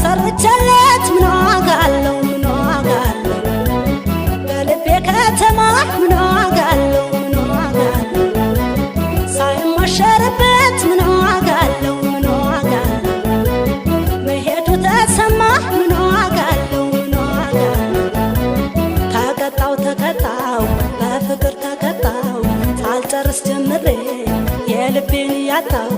ሰርቼለት ምን ዋጋ አለው ምን ዋጋ አለው በልቤ ከተማ ምን ዋጋ አለው ምን ዋጋ አለው ሳይሞሸርበት ምን ዋጋ አለው ምን ዋጋ አለው መሄዱ ተሰማ ምን ዋጋ አለው ምን ዋጋ አለው ተቀጣው በፍቅር ተቀጣው ሳልጨርስ ጀምሬ የልቤን ያጣው